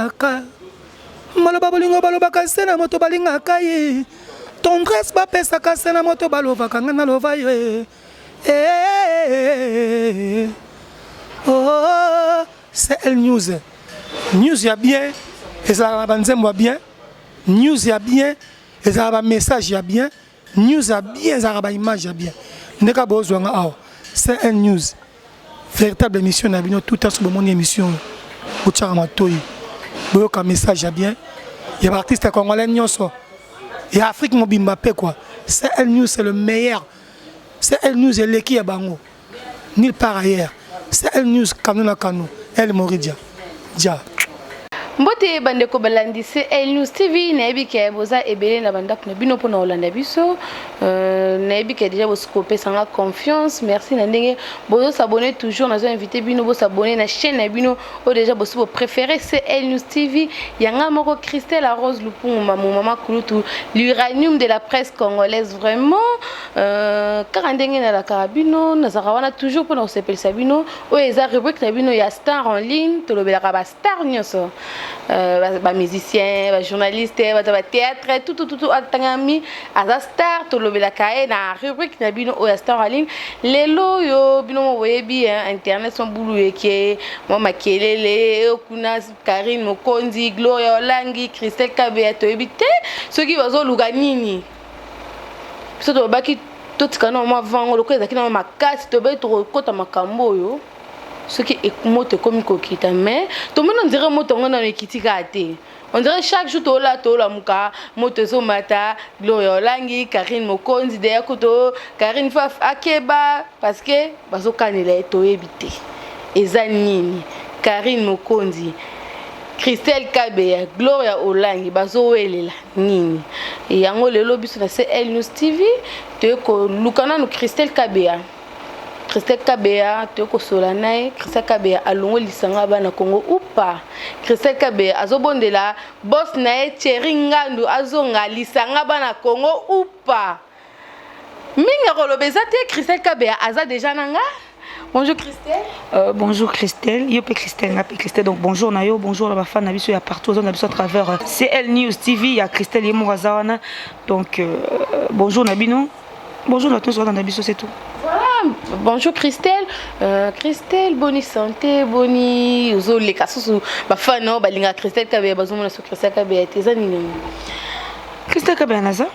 aka maloba bolingo balobaka se na moto balingaka ye tendresse bapesaka se na moto balovaka nga nalova ye oh c'est news news ya bien ezalaka na banzembo ya bien news ya bien ezalaka bamessage ya bien news ya bien ezalaka baimage ya bien ndeka bozwanga awa c'est news véritable émission na bino tout à ce moment émission botiaka matoi boyoka message ya bien ya baartiste congolais nyonso ya Afrique mobimba pe quoi c'est news c'est le meilleur c'est news eleki ya bango nulle part ailleurs c'est news kanu na kanu El Moridia dia mbote bandeko balandi CL News TV nayebi ke boza ebele na bandako na bino pona olanda biso nayebi ke déjà boskope sanga confiance merci na ndenge bozo s'abonner toujours nazo inviter bino bo s'abonner na chaîne na bino o déjà boso préféré CL News TV yanga moko Christelle la Rose Lupungu maman Kulutu l'uranium de la presse congolaise vraiment car ndenge na la carabino na zarawana toujours pona osepel sabino o eza rubrique na bino ya star en ligne to lobelaka ba star nyoso ba musicien ba journaliste ba théâtre tout atangami aza star to lobela kae na rubrique na bino o ya star en ligne lelo yo bino mo boyebi internet son bulu eke mo makelele okuna Karine Mokonzi Gloria Olangi Christelle Kabea to ebite soki bazo luga nini biso to baki totikana mo vango lokoza kina makasi to be to kota makambo yo ce qui est moto comme kokita mais tout le monde on dirait moto on a ekitika te on dirait chaque jour tola muka moto zo mata Gloria Olangi Karine Mokonzi de koto Karine Faf akeba parce que bazo kanela to ebité ezanini Karine Mokonzi Christelle Kabea Gloria Olangi bazo welela nini et yango lelo biso na CL News TV te ko lukana no Christelle Kabea Christelle Kabea toko solanae Christelle Kabea alongo lisanga bana Congo ou pas Christelle Kabea azobondela boss nae Thierry Ngandu azonga lisanga bana Congo ou pas minga kolobeza te Christelle Kabea aza déjà nanga. Bonjour Christelle. Bonjour Christelle, yo pe Christelle na pe Christelle donc bonjour na yo, bonjour la fan na biso ya partout on a biso à travers CL News TV ya Christelle Yemo Zawana donc bonjour na bino. Bonjour à tous on a biso c'est tout. Bonjour Christelle, Christelle boni santé boni ozo le kasusu ba fano balinga Christelle Kabea bazomo na Christelle Kabea tezani nini Christelle Kabea naza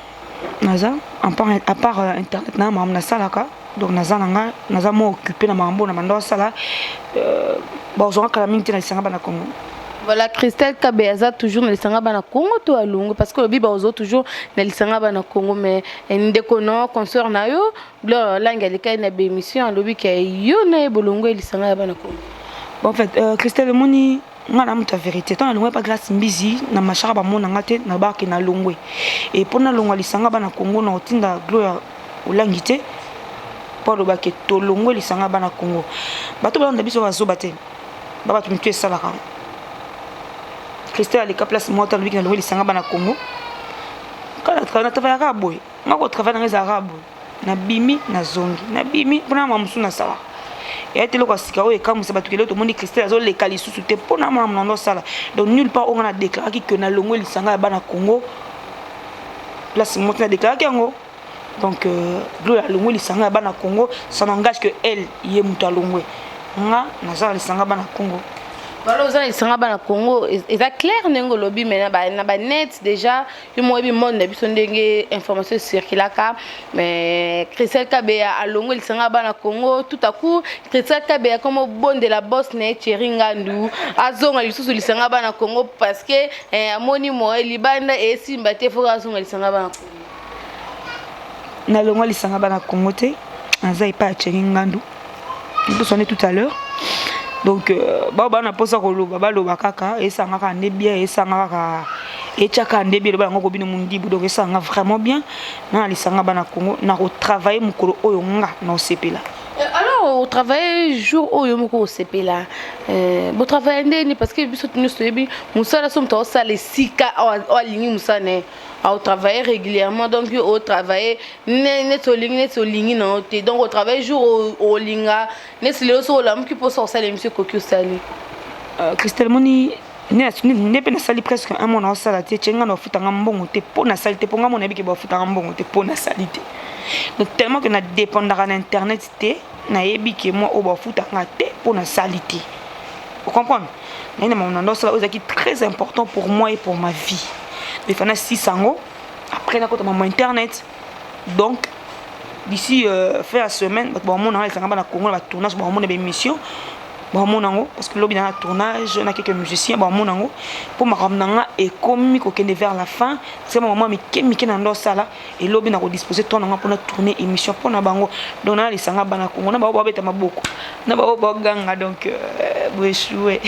à part internet na mam na salaka donc naza mo occupé na mambo na mando sala bazonga kala mingi na lisanga bana Congo. Voilà, Christelle Kabea za toujours na lisanga bana Congo to alungu parce que le biba ozo toujours na lisanga bana Congo mais ndeko no consort na yo Gloria Olangi alika na bémission lobi ke yo na bolongo lisanga bana Congo. Bon en fait Christelle moni ngana muta vérité tant alungwe pas grâce mbizi na machara ba mona ngate na ba ke na longwe et pour na longwa lisanga bana Congo na otinda Gloria Olangi te pour le ba ke to longwe lisanga bana Congo bato ba ndabiso bazoba te baba tu mtu esalaka Christelle a les place moi dans le week-end le lisanga bana Congo quand on travaille arabe moi on travaille dans les arabes na bimi na zongi na bimi pona mamusu na sala et te loko sika o e kamu se batukele to moni Christelle azo le kali susu te pona mamu na sala donc nulle part on a déclaré que na longo lisanga bana Congo place moi na déclaré yango donc Gloria longo lisanga bana Congo ça n'engage que elle yé muta longo nga na sala lisanga bana Congo. Voilà, vous avez le Congo, c'est clair, nengo lobby mais na ba net déjà, yo mo bi monde bi sondenge information circule mais Christelle Kabea alongo lisanga bana Congo tout à coup Christelle Kabea comme bon de la boss na Thierry Ngandu azonga lisusu lisanga bana Congo parce que amoni mo libanda et simba te fo azonga lisanga bana Congo. Na longo lisanga bana Congo te, azai pa Thierry Ngandu. On peut sonner tout à l'heure. Donc baba na posa ko loba baloba kaka esanga ka ndebia esanga ka echaka ndebia loba ngoko bino mundibu donc esanga vraiment bien na lisanga bana Congo na ko travailler mukolo oyo nga na osepela. Alors au travail jour oyo moko osepela bo travailler ndeni parce que biso tunu soyebi musala somta osala sika o alingi musane au travailler régulièrement donc au travailler net olingi na te donc au travail jour au linga net le so la mki po so sala monsieur Kokyo sali Christelle moni ne pe na sali presque un mois na sala te chenga na futa ngambongo te po na sali te po ngamo na biki ba futa ngambongo te po na sali te donc tellement que na dépendra na internet te na yebi ke moi o ba futa nga te po na sali te vous comprenez na ina mon ndo sala ozaki très important pour moi et pour ma vie mais fana 600 ans après na kota mon internet donc d'ici fin de semaine bon mon na sanga na Congo na tournage bon mon na émission bon monango parce que lobby dans le tournage on a quelques musiciens bon monango pour ma ramener et comme ko kende vers la fin c'est moment mi na ndo sala et lobby na ko disposer ton pour na tourner émission pour na bango donc na les sanga bana ko na ba beta maboko na ba ganga donc bo échouer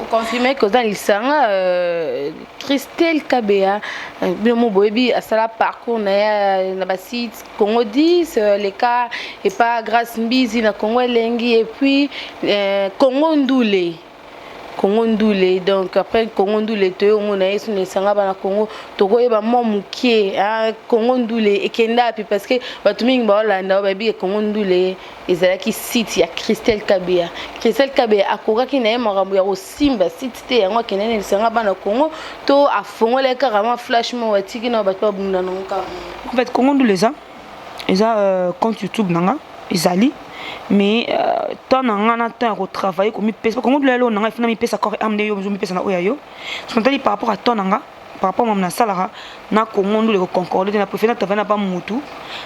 confirmer que dans l'Isanga Christelle Kabea bien boyebi à ça parcours na ba site Congo 10 les cas et pas grâce mbizi na Congo lengi et puis Congo Ndoulé donc après Congo Ndoulé to on a yesu nesanga bana Congo to koyeba momukie Congo Ndoulé et kenda puis parce que batumingi ba Hollanda ba bi Congo Ndoulé ezalaki site ya Christelle Kabea akokaki na ye makambo ya kosimba site te yango kenene nesanga bana Congo to afongola carrément flashement watiki na bato babunda na nka en fait Congo Ndoulé eza compte YouTube nanga ezali mais tant on temps à travailler comme pèse comment le on a finalement pèse encore amener yo je me pèse na oyayo ce qu'on dit par rapport à ton nanga par rapport à salara na Congo le concorder na préféré na pas mutu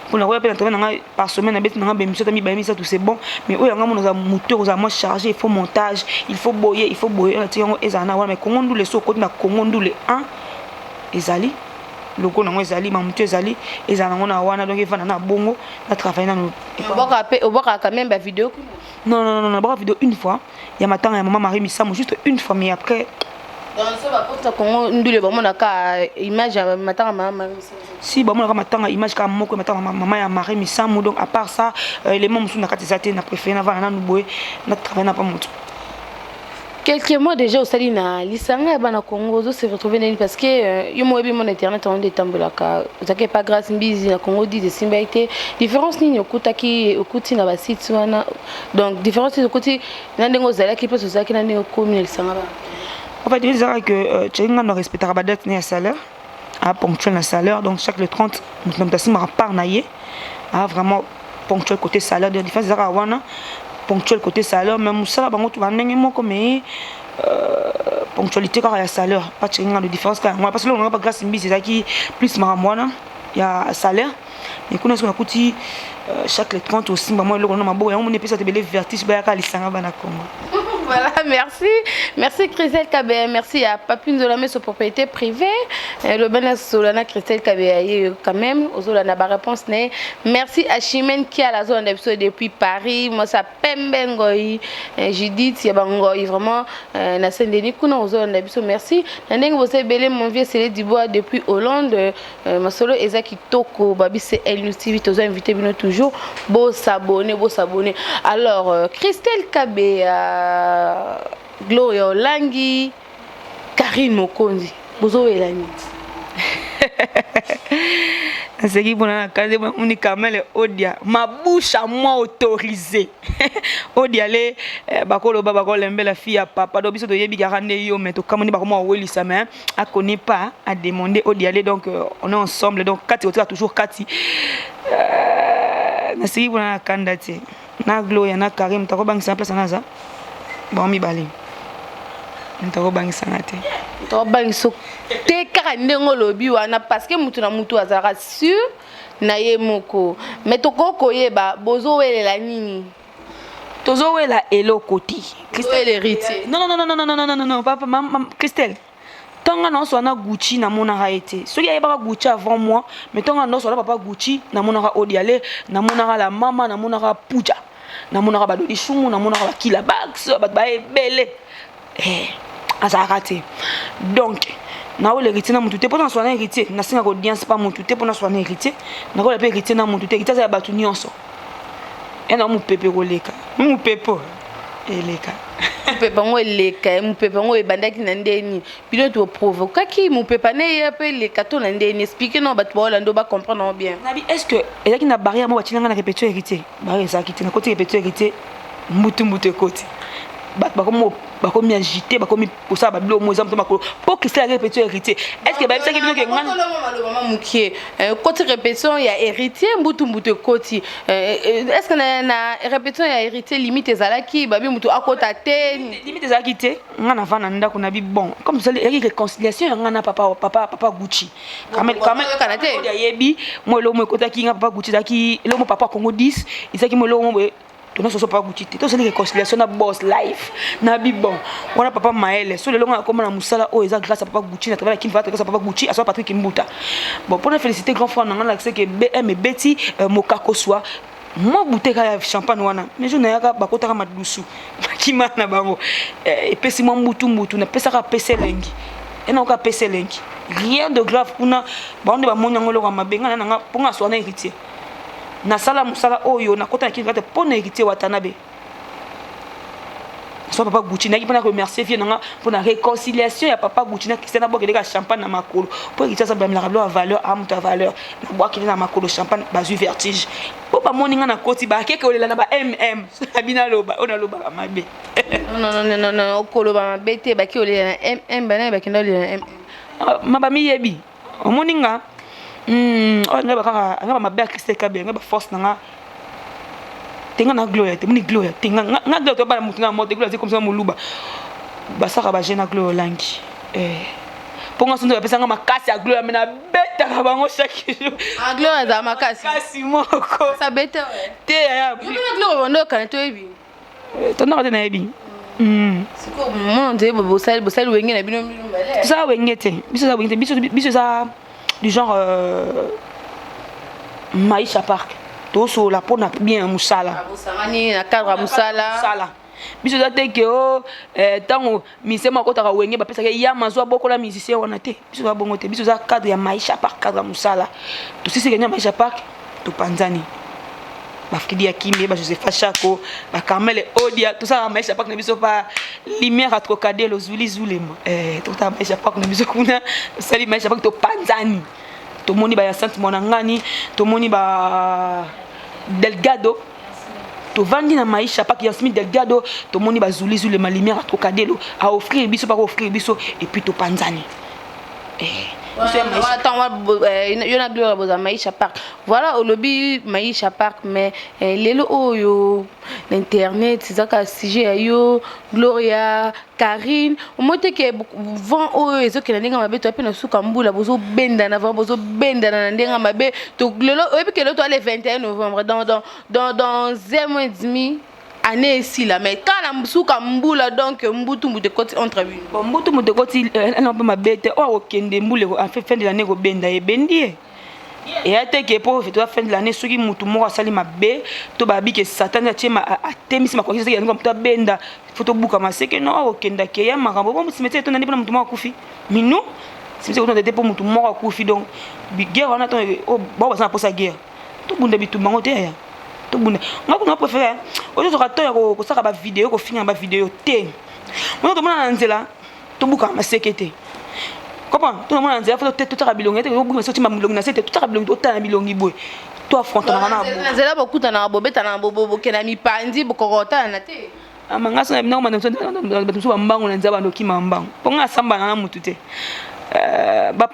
pour la roya pe na par semaine na bête na ba émission mi ba émission tout c'est bon mais oyanga mo na moteur aux moins chargé il faut montage il faut boyer na tiango ezana mais Congo le so côté na Congo le 1 ezali loko na ezali mamutu ezali ezana ngona wana donc evana na bongo na travailler na no oboka quand même ba vidéo non ba vidéo une fois il y a matin ya maman Marie Misamo juste une fois mais après dans ce va porte Congo Ndoulé ba mona ka image ya matin maman Marie Misamo si ba mona ka matin image ka moko matin maman ya Marie Misamo donc à part ça les mômes sont na katisate na préféré na vana na boye na travailler na pas mutu. Quelques mois déjà au Salina, l'Isanga bana Congo se retrouver parce que yo moyebi mon internet on détambolaka zake pas grâce mbizi na Congo dit de simbaité différence ni okutaki okuti na ba site wana donc différence okuti na ndengo zala ki peut zaki na ndengo commune l'Isanga ba en fait il dirait que chenga no respectera ba date ni salaire à ponctuel na salaire donc chaque le 30 nous tasi ma part na ye a vraiment ponctuel côté salaire de différence zaka wana ponctuel côté salaire même ça bango tu va ndenge moko mais ponctualité car ya salaire pas chenga de différence car moi parce que on a pas grâce mbi c'est qui plus maramwana ya salaire mais kuna ce qu'on a coûté chaque les 30 aussi moi le on a mabo ya on ne peut ça te belle vertige ba ya ka lisanga bana Congo. Voilà, merci Christelle Kabea, merci à Papine Zolamé sur propriété privée. Le Benas Solana Christelle Kabea quand même, aux Zolana ba réponse né. Merci à Chimène qui a la zone d'épisode depuis Paris. Moi ça Pembengoy, Judith Yabangoy vraiment na Saint-Denis kuna aux Zolana d'épisode merci. Ndenge vous avez belé mon vieux Célé Dubois depuis Hollande, ma solo Ezaki Toko, Babi c'est Elle TV, tous invité bino toujours. Beau s'abonner. Alors Christelle Kabea Gloria Olangi, Karine Mokonzi, Bozo Elani. C'est qui pour la case uniquement les Odia. Ma bouche à moi autorisée. Odia les bakolo babakolo lembe la fille à papa dobiso de yebi garande yo mais to comme ni bakoma weli ça mais a connaît pas à demander Odia les donc on est ensemble donc Kati a toujours Kati. Na c'est qui pour la candidate. Na Gloria na Karim ta ko bang sa place na za. Bon mi bali ntako bangisa ngate to bangiso te kaka ndengo lobi wana parce que mutu na mutu azara sûr na ye moko mais to koko yeba bozo welela nini tozo wela elokoti Christelle héritier non papa maman Christelle tonga non so na Gucci na mona ha été so ya ba Gucci avant moi mais tonga non so na papa Gucci na mona ha Odiale na mona ha la mama na mona ha Puja na mona ba doli shumu na mona ba kila bags ba ebele azarate donc na o l'héritier na mutu te pona so na héritier na singa ko audience pas mutu te pona so na héritier na ko la pe héritier na mutu te héritier za batu nyonso ena mu pepe ko leka mu pepo eleka pepa ngo eleka mu pepa ngo ebandaki na ndeni bino to provoquer ki mu pepa ne ya pe le kato na ndeni expliquer non batu ba Hollande ba comprendre bien nabi est-ce que elaki na barrière mo batinanga na répétition héritier barrière ça qui na côté répétition héritier mutu côté bakomi agité bakomi posa babilo mo exemple pour que c'est la répétition héritier est-ce que ça qui que maman mukie côté répétition il y a héritier mbutu côté est-ce que na répétition il y a héritier limite ezalaki babi mutu akota te limite ezalaki te ngana vana ndako na bi bon comme ça les réconciliation ngana papa Gucci quand même kanate ya yebi mo lo mo kota ki nga papa Gucci zaki lo mo papa Congo 10 isaki mo lo mo tu n'as pas Gucci tout c'est réconciliation na boss life na bi bon on a papa Maël so le longa comme na musala o eza grâce à papa Gucci na travail qui va grâce à papa Gucci à soit Patrick Mbuta bon pour féliciter grand frère na c'est que BM et Betty Mokako soit moi bouteille ya champagne wana mais je n'ayaka bakota madusu bakima na bango et pesi moi mbutu na pesa ka pese lengi et na ka pese lengi rien de grave kuna ba on ba monyango lo ma benga na pour nga soana héritier na sala musala oyo na kota ki ngate pona héritier watanabe so papa Gucci na ki pona remercier vie na pour la réconciliation ya papa Gucci na Christiana bokele ka champagne na makolo pour héritier ça ba la valeur à muta valeur na bois ki na makolo champagne bazu vertige po ba moninga na koti ba keke olela na ba abina loba ona loba mabe non okolo ba bete ba ki olela na bana ba kinda olela na mabami yebi omoninga nga ba mabe Christelle Kabea nga ba force nga tenga na gloire te muni gloire tenga nga gloire to ba mutu nga mote gloire comme ça muluba ba saka ba jena gloire langi ponga sondo ya pesa nga makasi ya gloire mena beta ka bango chaque jour gloire za makasi kasi moko sa beta te ya gloire ndo kana to yebi to na na yebi siko mon de bosali wenge na bino mbele ça wenge te biso za du genre Maïcha Park tout sur la peau n'a bien musala abusangani na cadre musala biso za te ke tango misema ko taka wenge ba pesa ke ya mazwa bokola musicien wana te biso za bongo te biso za cadre ya Maïcha Park cadre musala to sisi ke Maïcha Park to panzani bafkidi ya kimbe ba Joseph Chako ba Carmel Odia tout ça Maïcha Park na biso pa lumière à trocadé le zuli zulema tout ça Maïcha Park na biso kuna sali Maïcha Park to panzani to moni ba ya Sainte Monangani to moni ba Delgado to vandi na Maïcha Park ya Smith Delgado to moni ba zuli zulema lumière à trocadé à offrir biso pas offrir biso et puis to panzani yona gloire boza Maïcha Park voilà au lobby Maïcha Park mais lelo oyo l'internet zaka sujet yo Gloria Karine omote ke vent oyo ezokela ndenge mabe to pe na suka mbula bozo benda na vent bozo benda na ndenge mabe to lelo oyebi ke lelo to le 21 novembre dans 1 mois et demi année ici là mais quand la souka mbula donc mbutu de côté entre lui bon mbutu de côté on peut mabete o okende mbule en fin de l'année ko benda e bendie et ate ke pour fin de l'année soki mutu moko asali mabe to babi ke satan ya chema atemisi makoki seki yango mutu benda photo buka maseke no okenda ke ya makambo bon simete to nani pona mutu moko akufi minu simete ko to pour mutu moko akufi donc bi guerre on attend o ba ba sa posa guerre to bunda bitu bango te ya to bunda ngako na préférer o to rato ya ko saka ba vidéo ko finir ba vidéo te mo to mona nzela to buka maseke te comprends tout le monde nzela faut to tara bilongi te ko buka soti mamilongi na sete to tara bilongi to tana bilongi boy to affronter na bo nzela bokuta na bobeta na bobo kena mipandi bokokota na te amanga so na mwana batumsu bambango na nzaba ndoki mambango ponga samba na mutu te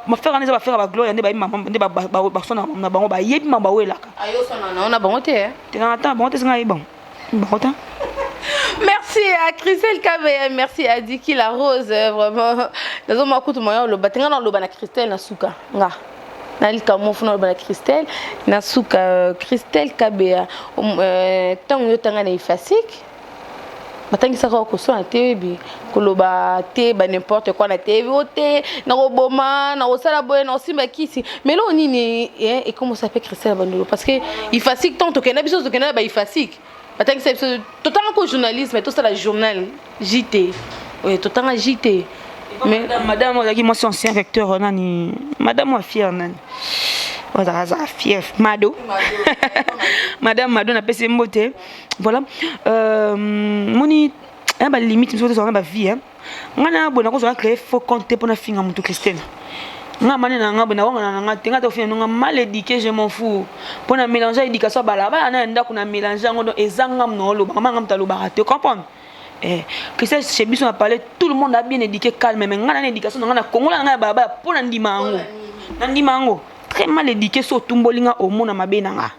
ma faire neza ba faire ba gloire ndeba mama ndeba ba sona na bango ba yebi mamba welaka ayo sona na ona bango te te na ta bango te singa bon bon merci à Christelle Kabea merci à Diki la Rose vraiment nazo makutu moyo lo batenga na lo bana Christelle na suka nga nalika mofuna lo bana Christelle na suka Christelle Kabea tango yo tanga na ifasik batangisa ko so na TV koloba te ba n'importe quoi na TV ote na roboma na osala boye na osimba kisi mais là on nini et comment ça fait Christelle Bandolo parce que il fasique tant que na biso to kena ba il fasique batangisa tout temps ko journalisme tout ça la journal JT oui tout temps JT mais madame ozaki moi son ancien recteur nani madame wa fière nani oza fière Mado madame Mado na pese mbote voilà moni ba limite mso to ba vie ngana bona ko zo créer faux compte pour na finga mutu Christelle nga mane na nga bona wanga na tenga to finga nga mal éduqué je m'en fous pour na mélanger éducation bala bala na ndako na mélanger ngo ezanga mnolo ba manga mtalo ba te comprendre Christelle chez biso on a parlé, tout le monde a bien éduqué, calme, mais on a une éducation dans le Congo, on a baba pour nandimango. Nandimango, très mal éduqué, so tumbolinga au monde ma benanga.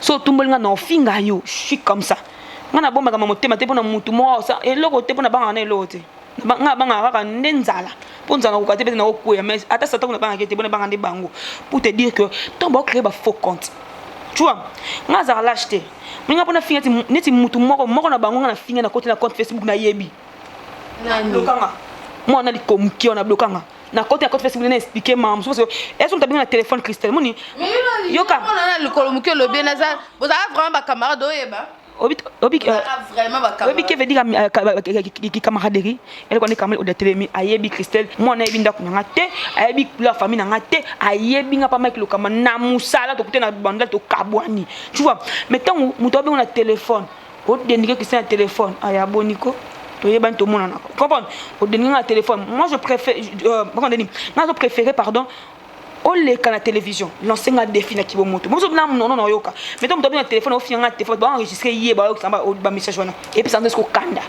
So tumbolinga na ofinga yo, je suis comme ça. On a bon bagama motema te pona mutu mo ça et loko te pona banga na elote. Nga banga kaka ndenzala. Ponza na kokate pe na okuya mais ata sata kuna banga te pona banga de bango. Pour te dire que ton ba créer ba faux compte. Tu vois, nga za l'acheter. Nga pona finga neti mutu moko na bango na finga na côté na compte Facebook na yebi. Nani? Blokanga. Moi na likomki on a blokanga. Na côté na compte Facebook na expliquer mam parce que est-ce que tu as bien un téléphone Christelle moni? Yoka. On a le kolomki le bien ça. Vous avez vraiment ba camarade oyeba. Obi qui veut dire camaraderie elle connaît quand même au télé ayebi Christelle moi na yebi ndako na te ayebi la famille na te ayebi nga pas mal le kama na musala to na bandal to kabwani tu vois mais tant muto be on a téléphone au déniger Christelle téléphone aya boniko to yeba to mona na comprendre au déniger téléphone moi je préférais pardon au leka na télévision l'enseignant défini qui moto moi non yoka mais donc tu as téléphone au finanga téléphone ba enregistrer hier ba message wana et puis ça ndesco kanda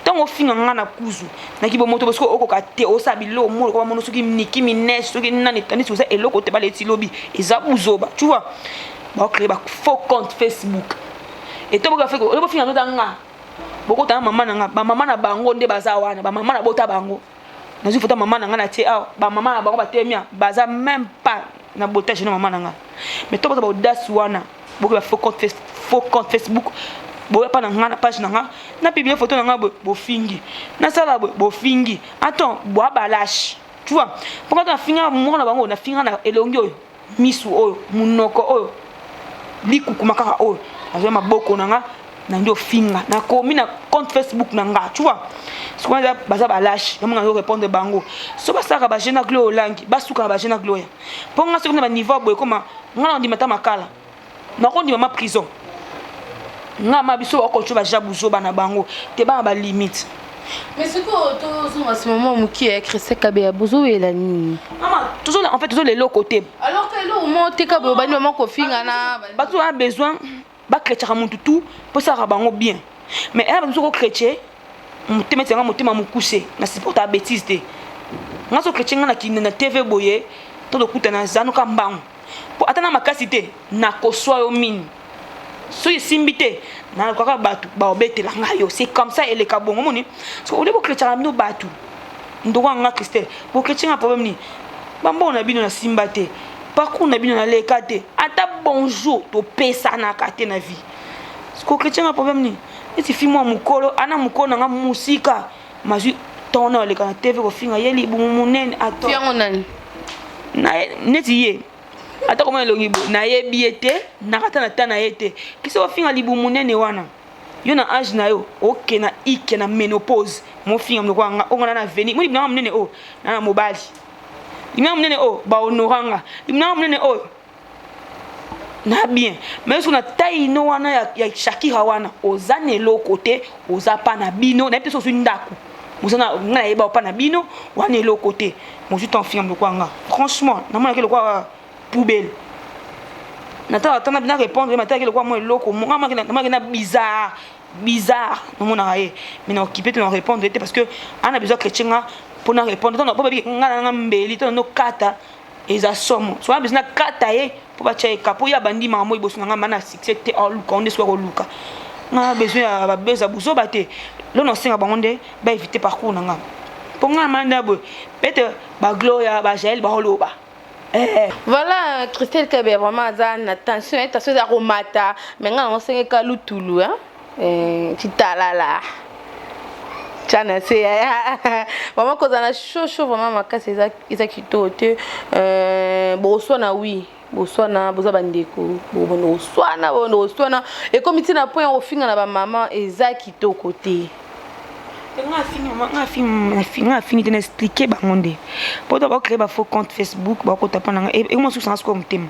donc au finanga na kuzu na ki moto parce que okoka te o sabilo mo ko mono soki niki minès soki nani tani so ça eloko te ba leti lobby eza buzoba tu vois ba créer ba faux compte Facebook et to ba fait ko le finanga nga boko ta maman na ba maman na bango nde baza wana ba maman na bota bango na zu photo maman nanga na tie ba maman na bango ba temia baza même pas na botage na maman nanga mais to ba audace wana boko ba faux compte Facebook bo pa na nga na page nanga na publier photo nanga bo fingi na sala bo fingi attends bo abalash tu vois pourquoi tu finga mo na bango na finga na elongi oyo misu oyo munoko oyo likuku makaka oyo azo maboko nanga na ndio finga na komi na compte Facebook nanga tu vois ce qu'on a baza ba lâche na manga répondre bango so ba saka ba jena glo langi ba suka ba jena glo ya ponga so na niveau boy comme ngana ndi mata makala na ko ndi ma prison nga ma biso ko chuba jabuzo bana bango te ba ba limite mais ce que to en ce moment muki est Christelle Kabea bozo ela ni maman toujours en fait toujours les lots côté alors que là au moins te ka ba ni maman ko finga na ba tu as besoin ba chrétien muntu tout pour ça bango bien mais elle a besoin de chrétien mutema tanga mutema mukuse na supporta bêtise te ngaso chrétien na ki na TV boye to do kuta na zanu ka mbangu po atana makasi te na koswa yo mine so yisimbite na kwa batu ba obetela ngayo c'est comme ça et les kabongo moni so ole bo chrétien no batu ndoko nga Christelle bo chrétien a problème ni bambo na bino na simbate parcours na bino na lekate ata bonjour to pesa na kate na vie ko chrétien a problème ni eti fimo mukolo ana mukolo nga musika mazu tona le kana TV ko finga yeli bu munene ato fiango nani na neti ye ata ko melongi bo na yebiete na kata na tana yete kisi ko finga libu munene wana yo na âge na yo OK na ike na ménopause mo finga mko nga onga na veni mo libna munene o na mobali libna munene o ba honoranga libna munene o na bien mais on a taille no wana ya Shakira wana ozane lo côté oza pa na bino na peso sundaku mosana na yeba pa na bino wana lo côté mo juste en film quoi nga franchement na mona ke le quoi poubelle na ta na bien répondre mais ta ke le quoi moi loko mo na bizarre na mona aye mais na occupé de répondre parce que on a besoin chrétien pour na répondre non pas nga mbeli to no kata eza somo so besoin kata ye pour bacha kapo ya bandi mamo iboso nga mana succès te en luka on est soit luka nga besoin ya beza buzo bate lo no singa bangonde ba éviter parcours nga pour nga manda bo peut-être ba gloria ba jael ba holoba voilà Christelle Kabea vraiment zan attention à romata mais nga on singa ka lutulu hein titalala Chana c'est vraiment quand on a chaud vraiment makasi eza kitote boswana oui boswana boza bandeko bono swana et comme tina point au finga na ba maman eza kitoko te nga fini de expliquer bangonde pour to ba créer ba faux compte Facebook ba ko tapana et moi sous sens comme thème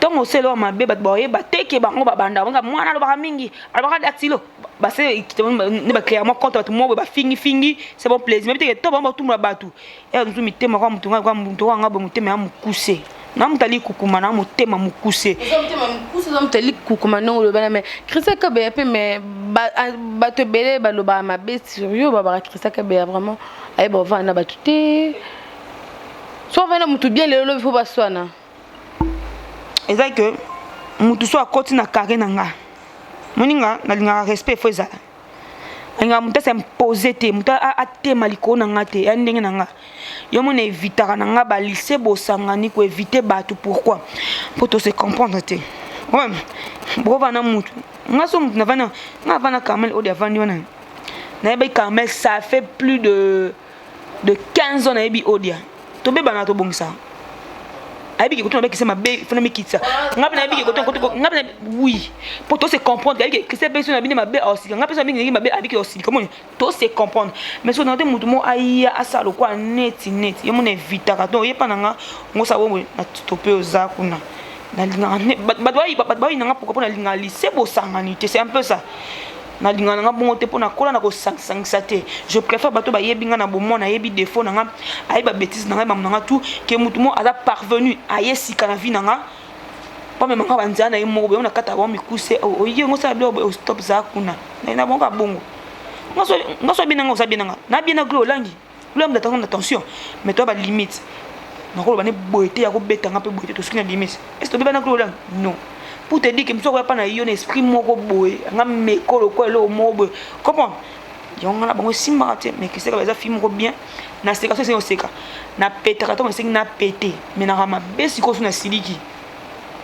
donc au selo ma beba boye ba teke bango ba banda nga mwana lo ba mingi alba ka actilo ba se ne ba créer mon compte mo ba fingi c'est bon plaisir mais peut-être to ba tout ba batu et nous mitema kwa mtu nga ba mutema ya mukuse na mutali kukuma na mutema mukuse mutema mukuse za mutali kukuma non le bana mais Christelle Kabeya pe mais ba te belé ba loba ma bête sérieux ba Christelle Kabeya vraiment ay ba vana ba tuté so vana mutu bien le il faut ba swana eza que mutu so akoti na carré nanga moninga na linga respect faut ezala nga mutu s'imposer te mutu atema likolo nanga te ya ndenge nanga yo mona évitaka nanga ba lycée bosangani ko éviter bato pourquoi pour to se comprendre te ouais bro vana mutu nga so mutu na vana Carmel odi avandi wana na yeba Carmel ça fait plus de 15 ans na yebi odia to beba na to bongisa abi ki koto se mabe fona mikitsa ngapna abi ki koto ngapna oui pour to se comprendre abi que c'est personne abi mabe aussi ngapna abi ngi mabe abi ki aussi comment to se comprendre mais so na te mutu mo aya asalo kwa net yo mona évitaka to yepa nanga ngosa bomwe na topé oza kuna na linga badwa nanga pourquoi na linga lycée bosangani te c'est un peu ça na linga nanga bongo te pona kola na ko sangisa te je préfère bato ba yebinga na bomona na yebi défaut nanga ayi ba bêtise nanga ba nanga tout que mutu mo ala parvenu ayesika na vie nanga pas même nga banza na yemo be on kata ba mikuse o yengo sa blo stop za kuna na bonga bongo ngaso binanga osabinanga na bien na glo langi l'homme d'attention mais toi ba limite na ko ba ne boité ya ko betanga pe boité to skina limite est-ce que ba na glo lang non pour te dire que je ne pas un esprit moko boy nga mekolo ko lo mobo comment yonga na bango simate mais que c'est que ça film bien na seka c'est seka na petaka to c'est na pété mais na rama besi ko na siliki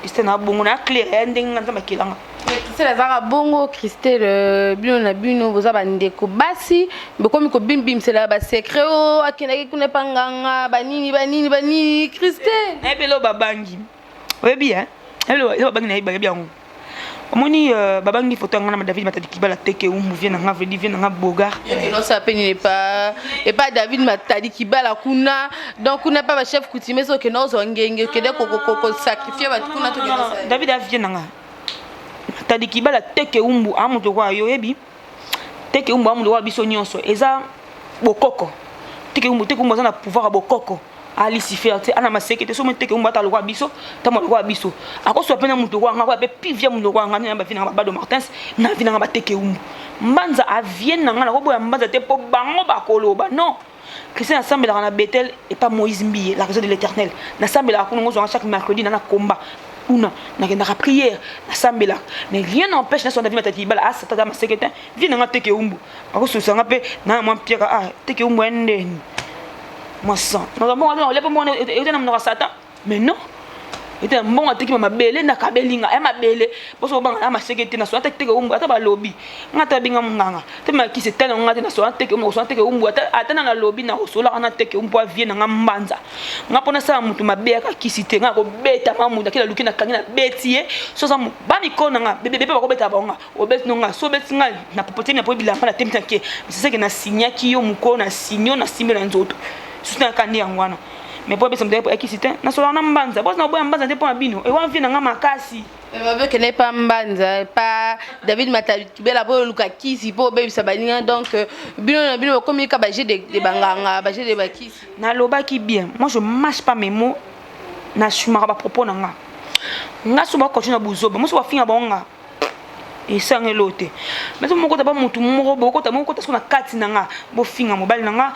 c'était na bongo na clair ndenge nga nzamba kelanga Christelle azaka bongo Christelle bino na bino boza bandeko basi bekomi ko bim c'est là ba secret o akendaki kuna panganga banini Christelle na belo babangi ouais bien hello babangi na iba bien omoni babangi photo ngana na David Matadi Kibala teke umu vient nga vedi vient nga bogar non ça peine n'est pas et pas David Matadi Kibala kuna donc kuna pas chef coutumier so que non zo ngenge que de ko sacrifier ba kuna to que David vient nga Matadi Kibala teke umbu amuto kwa yo ebi teke umbu amuto wa biso nyonso eza bokoko teke umbu za na pouvoir bokoko ali siferte ana masekete so meteke umbata lokwa biso tamo lokwa biso akoso pena mutu kwa ngakwa pe pivia mutu kwa ngani ba vina ba do Martins na vina ba teke umbu mbanza avienne na ngana ko boya mbanza te po bango ba koloba non Christian ensemble la Bethel et pas Moïse Mbiye la raison de l'Éternel na ensemble la ko ngo chaque mercredi na combat una na kenda prière na sambela mais rien n'empêche na son David Matadi Kibala à cette dame secrétaire vina nga teke umbu akoso sanga pe na mwa pierre teke umbu endeni moi sans non bon on lève moi était na Satan mais non était bon atiki ma belé na kabelinga e ma belé parce que banga ma sécurité na so atiki umbu ata ba lobby ngata binga munganga te ma ki c'était ngata na so atiki umbu so atiki umbu ata na lobby na so la na atiki umbu avie na mbanza ngapona sa mutu mabe ka kisite ngako beta mamuda kila luki na kangina betie so sa ba mikona nga bebe ba ko beta bonga obet no nga so beti nga na popote na po bilamba na temta ke c'est que na signaki yo mukona signo na simbe na nzoto soutenir kandi yangwana mais pour besoin de ekisite na so na mbanza boss na boya mbanza te pour bino e wan vina nga makasi ba be que n'est pas mbanza pas David Matadi Kibala bo luka kisi po be sabaninga donc bino comme ka ba j'ai de banganga ba j'ai de bakisi na loba ki bien moi je mâche pas mes mots na shumaka ba propos na nga so ba continue buzoba mo so ba finga bonga et ça est l'autre mais tout mon côté pas mon tout mon côté ce qu'on a quatre nanga bo finga mobile nanga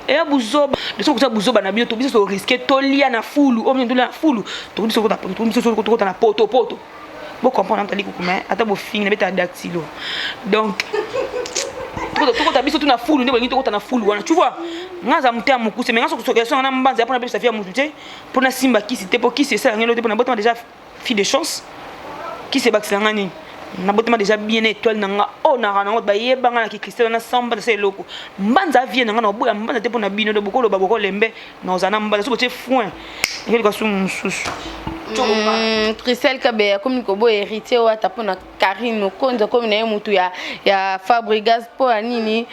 et buzoba de ce que ça buzoba na bio to biso risquer to lia na fulu o bien to lia fulu to biso ko na poto bo comprendre ntali ko mais ata bo finga na beta dactylo donc to ko biso to na fulu ndebo ngi to ko na fulu wana tu vois ngaza mutia mukuse mais ngaso ko na mbanza pour na biso fia mutu te pour na simba qui c'était pour qui c'est ça ngelo te pour na botama déjà fille de chance qui c'est baxanga ni na botama déjà bien étoile nanga o na rana ba yebanga na ki Christelle na samba c'est loko mbanza vie nanga na boya mbanza te pona bino de bokolo ba bokolo lembe na ozana mbanza so bote foin ngeli ka sum susu Christelle Kabeya comme ko bo héritier wa tapona Karine Konza comme na mutu ya Fabregas po anini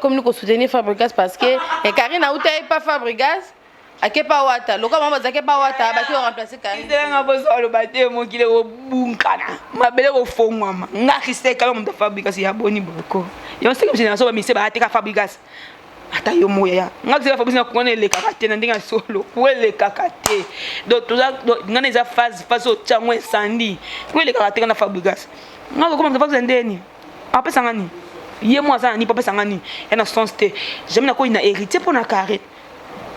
comme ko soutenir Fabregas parce que Karine a uta pas Fabregas akepa wata loka mama zakepa wata ba ki remplacer Karine nga bozo lo bate mo kile o bunkana mabele ko fongwa nga Christelle Kabeya mo Fabregas ya boni boko yo c'est comme si na so ba mise ba ateka Fabregas ata yo moya nga kisa Fabrice na kona le kakate na ndinga solo pour le kakate donc tout ça nga na phase au tchango incendie pour le kakate na Fabrice nga ko comme Fabrice ndeni apa sangani ye moi ça ni papa sangani ya na sens te jamais na ko ina héritier pour na carré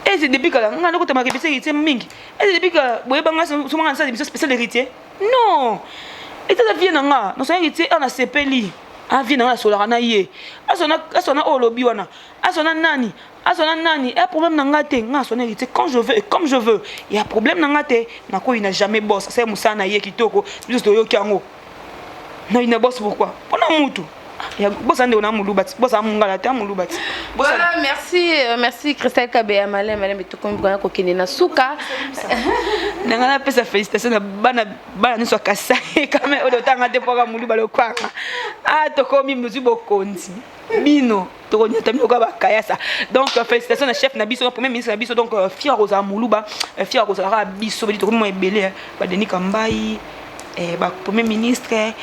et c'est depuis que nga ko te ma répéter héritier mingi et c'est depuis que boye banga souvent ça émission spéciale héritier non et ça vient nga non c'est héritier on a sepeli avi na sola na ye asona olobi wana asona nani et problème na ngate nga sona héritier quand je veux et comme je veux il y a problème na ngate na ko il n'a jamais boss c'est musa na ye kitoko juste yo kiango na ina boss pourquoi pona mutu ya boss ande ona mulubati boss amungala ta mulubati voilà merci Christelle Kabea malem to comme ko kende na suka nanga pesa félicitations na bana ni so kasa quand même o tanga te poka muluba lo kwanga to komi muzibo konzi bino to konyata miko ba kayasa donc félicitations na chef na biso premier ministre na biso donc fier rosa muluba fier rosa ra biso bidi to komi mo ebele ba Denis Kambai ba premier ministre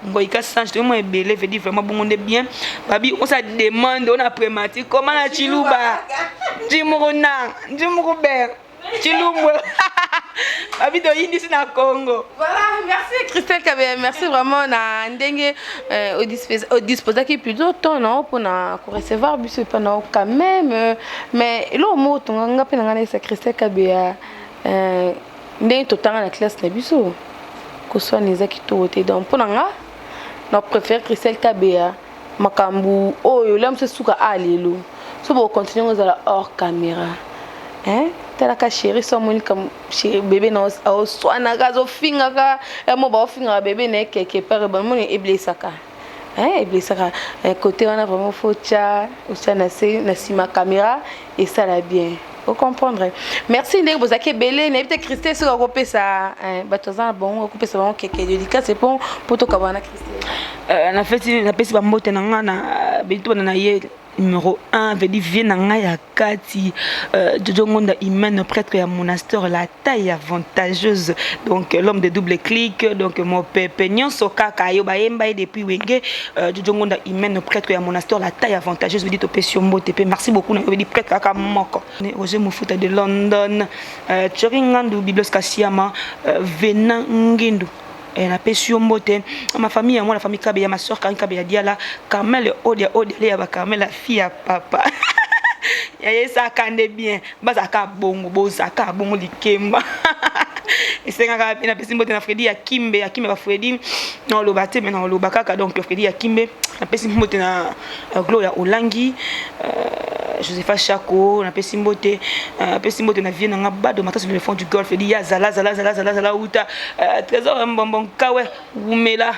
Ngoïka Sanche to mo ebele veut dire vraiment bon on est bien babi on ça demande on a prématique comment na chiluba ndimuro ber chilumwe babi do indi na Congo. Voilà, merci Christelle Kabea, merci vraiment na ndenge au disposer qui plutôt temps non pour na recevoir biso pendant quand même mais lo mo to nga pe na ngana Christelle Kabea ndenge to tanga na classe na biso ko so neza kitote donc pour nga na préfère Christelle Kabea makambu oyo lam se suka alelo so bo continuer ngozala hors caméra tela ka chérie so moni comme chérie bébé na o swana gazo finga ka mo ba finga bébé ne quelque part ba moni eblesaka eblesaka côté on a vraiment faut cha na sima caméra et ça la bien vous comprendrez. Merci ndenge bozaki belé na bité Christelle so ko pesa batoza bon ko pesa bon quelque dédicace c'est pour to kabana Christelle na fait na pesi ba mbote na nga na bitu na ye numéro 1 veut dire vient na ya kati Jojo Ngonda Imen prêtre ya monastère la taille avantageuse donc l'homme de double clic donc mon pépé nyonso kaka yo ba yemba depuis wenge Jojo Ngonda Imen prêtre ya monastère la taille avantageuse veut dire to pesio mbote pe merci beaucoup na veut dire prêtre kaka moko Roger Mufuta de London Choringandu Biblos Kasiama Vena Ngindu et la pesio mbote ma famille moi la famille Kabea ma soeur Kabea Diala Carmel Odia ya ba Carmel la fille à papa ya ça kande bien bazaka bongo bozaka bongo likemba et c'est nga na pesi mbote na Fredi ya Kimbe ba Fredi non lo baté mais non lo bakaka donc Fredi ya Kimbe na pesi mbote na Gloria Olangi Josepha Chako na pesi mbote na vie na ngabado matasi le fond du golf dit ya zala uta trésor mbonbon kawe umela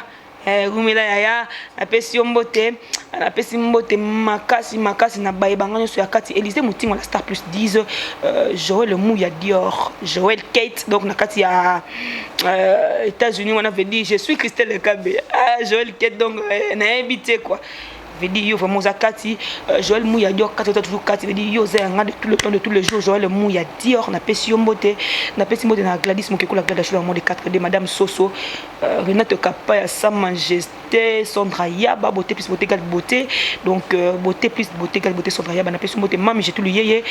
ya na pesi mbote makasi na baibanga nyo ya kati Élysée Moutingo la Star Plus 10 Joël Mouya Dior Joël Kate donc na kati ya États-Unis on avait dit je suis Christelle Kabea Joël Kate donc na habité quoi veut dire yo vraiment zakati Joël Mouya Dior kati toujours kati veut dire yo zanga de tout le temps de tous les jours Joël Mouya Dior na pesi mbote na Gladys Mokeko la Gladys la mode 4D madame Soso Renate Kapaya sa majesté Sandra Yaba beauté plus beauté égale beauté donc beauté plus beauté égale beauté Sandra Yaba na pesi mbote mami j'ai tout le yeye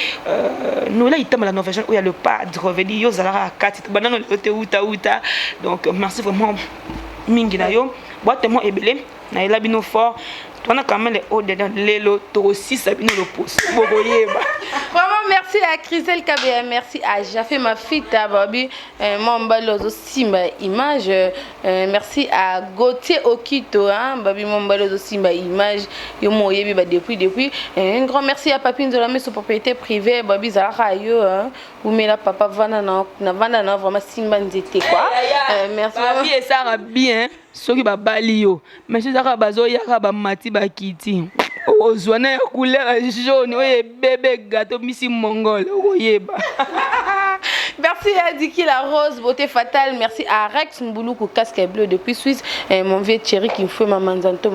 nous là itama la Norvège où il y a le padre veut dire yo zala kati banano le uta donc merci vraiment mingi na yo boîte moi ebele na ela bino fort on a quand même les hauts dedans lelo to aussi sabino le pouce boboyeba vraiment merci à Christelle Kabea merci à Jafé ma fille Tababi Mombalozo Simba image merci à Gauthier Okito babi Mombalozo Simba image yo moyebi ba depuis un grand merci à Papine de la maison propriété privée babi zara yo ou mais la papa vana na vraiment Simba nzete quoi merci babi et ça bien soki ba balio mais c'est ça bazo ya ba mati ba kiti ozwana ya couleur jaune oye bébé gâteau misi mongol oyeba Merci à Diki la Rose, beauté fatale. Merci à Rex Mbouloukou, casque bleu depuis Suisse. Et mon vieux Thierry qui me fait ma manzanto,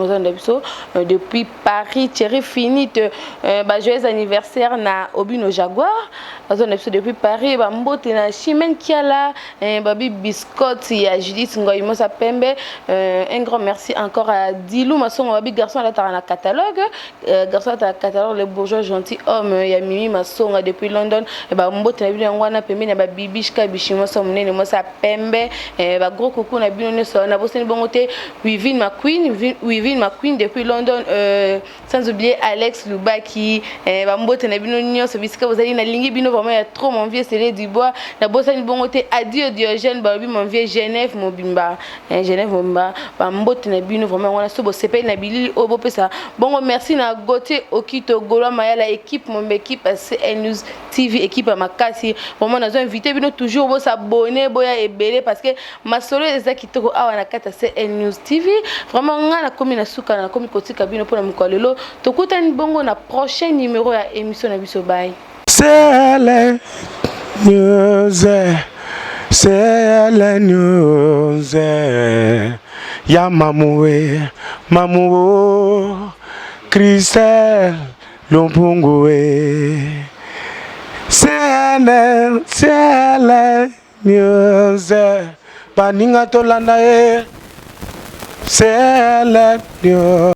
depuis Paris. Thierry finite, joyeux anniversaire na Obino Jaguar. Depuis Paris, Mbote na Chimène Kiala, Babi Biscotte, il y a Judith Ngoïmosa Pembe. Un grand merci encore à Dilou Masson, Babi garçon à la catalogue. Garçon à la catalogue, le bourgeois gentil homme, il y a Mimi Masson depuis London. Mbote na Bino Wana Pembe, na Bibishka Bishimosa Mune, Mosa Pembe. Gros coucou na Bino Neso, na Bossé Bongote, Wivin McQueen depuis London. Sans oublier Alex Lubaki, Mbote na Bino Nyos, Biska, vous allez na Lingi Bino. Vraiment, il y a trop mon vieux Célé Dubois. La bosse ni bon côté adieu Diogène, babi mon vieux Genève mon bimba. Genève mon bimba. Mbote na bino vraiment on a so bo sepel na bilili obo pesa. Bon merci na Goté Okito Golo Maya la équipe mon équipe CL News TV équipe makasi. Vraiment nous invité bino toujours bo s'abonner boya ebele parce que ma solo eza kitoko awa na kata CL News TV. Vraiment nga na komi na suka na komi kotika bino pona mukolelo. Tokutani bongo na prochain numéro ya émission na biso bye. C'est la news, ya mamoué, Christelle Lompungoué. C'est la news, Paninga Tolanda, c'est la news.